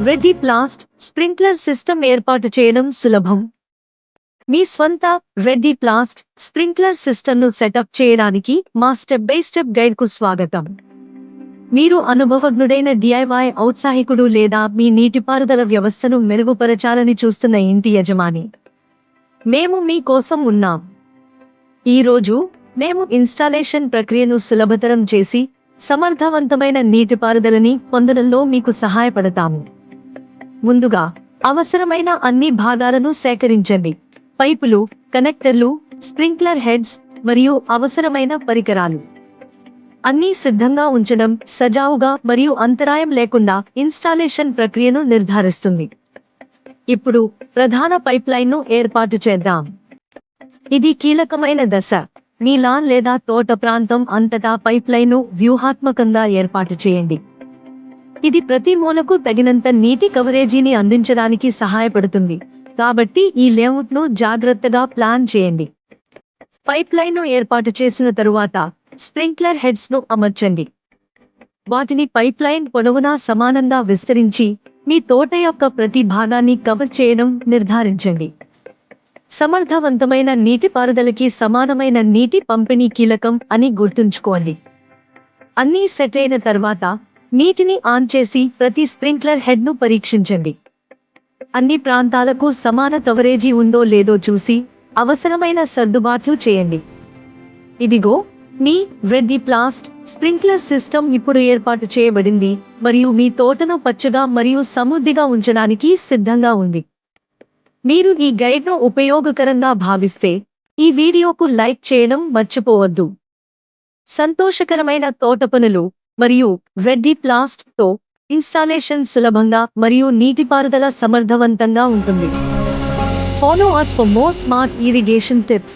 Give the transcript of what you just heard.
Reddy ప్లాస్ట్ sprinkler system ఏర్పాటు చేయడం సులభం. మీ స్వంత రెడ్డి ప్లాస్ట్ స్ప్రింక్లర్ సిస్టమ్ను సెటప్ చేయడానికి మా స్టెప్ బై స్టెప్ గైడ్కు స్వాగతం. మీరు అనుభవజ్ఞుడైన DIY ఔత్సాహికుడు లేదా మీ నీటిపారుదల వ్యవస్థను మెరుగుపరచాలని చూస్తున్న ఇంటి యజమాని, మేము మీ కోసం ఉన్నాం. ఈరోజు మేము ఇన్స్టాలేషన్ ప్రక్రియను సులభతరం చేసి సమర్థవంతమైన నీటిపారుదలని పొందడంలో మీకు సహాయపడతాము. ముందుగా అవసరమైన అన్ని భాగాలను సేకరించండి. పైపులు, కనెక్టర్లు, స్ప్రింక్లర్ హెడ్స్ మరియు అవసరమైన పరికరాలు అన్నీ సిద్ధంగా ఉంచడం సజావుగా మరియు అంతరాయం లేకుండా ఇన్స్టాలేషన్ ప్రక్రియను నిర్ధారిస్తుంది. ఇప్పుడు ప్రధాన పైప్లైన్ను ఏర్పాటు చేద్దాం. ఇది కీలకమైన దశ. మీ లాన్ లేదా తోట ప్రాంతం అంతటా పైప్లైన్ను వ్యూహాత్మకంగా ఏర్పాటు చేయండి. ఇది ప్రతి మూలకు తగినంత నీటి కవరేజీని అందించడానికి సహాయపడుతుంది, కాబట్టి ఈ లేఅవుట్ను జాగ్రత్తగా ప్లాన్ చేయండి. పైప్లైన్ను ఏర్పాటు చేసిన తరువాత స్ప్రింక్లర్ హెడ్స్ను అమర్చండి. వాటిని పైప్లైన్ పొడవునా సమానంగా విస్తరించి మీ తోట యొక్క ప్రతి భాగాన్ని కవర్ చేయడం నిర్ధారించండి. సమర్థవంతమైన నీటిపారుదలకి సమానమైన నీటి పంపిణీ కీలకం అని గుర్తుంచుకోండి. అన్నీ సెట్ అయిన తర్వాత నీటిని ఆన్ చేసి ప్రతి స్ప్రింక్లర్ హెడ్ను పరీక్షించండి. అన్ని ప్రాంతాలకు సమాన కవరేజీ ఉందో లేదో చూసి అవసరమైన సర్దుబాట్లు చేయండి. ఇదిగో, మీ రెడ్డి ప్లాస్ట్ స్ప్రింక్లర్ సిస్టమ్ ఇప్పుడు ఏర్పాటు చేయబడింది మరియు మీ తోటను పచ్చగా మరియు సమృద్ధిగా ఉంచడానికి సిద్ధంగా ఉంది. మీరు ఈ గైడ్ను ఉపయోగకరంగా భావిస్తే ఈ వీడియోకు లైక్ చేయడం మర్చిపోవద్దు. సంతోషకరమైన తోట పనులు మరియు రెడ్డి ప్లాస్ట్తో ఇన్స్టాలేషన్ సులభంగా మరియు నీటిపారుదల సమర్థవంతంగా ఉంటుంది. Follow us for more smart irrigation tips.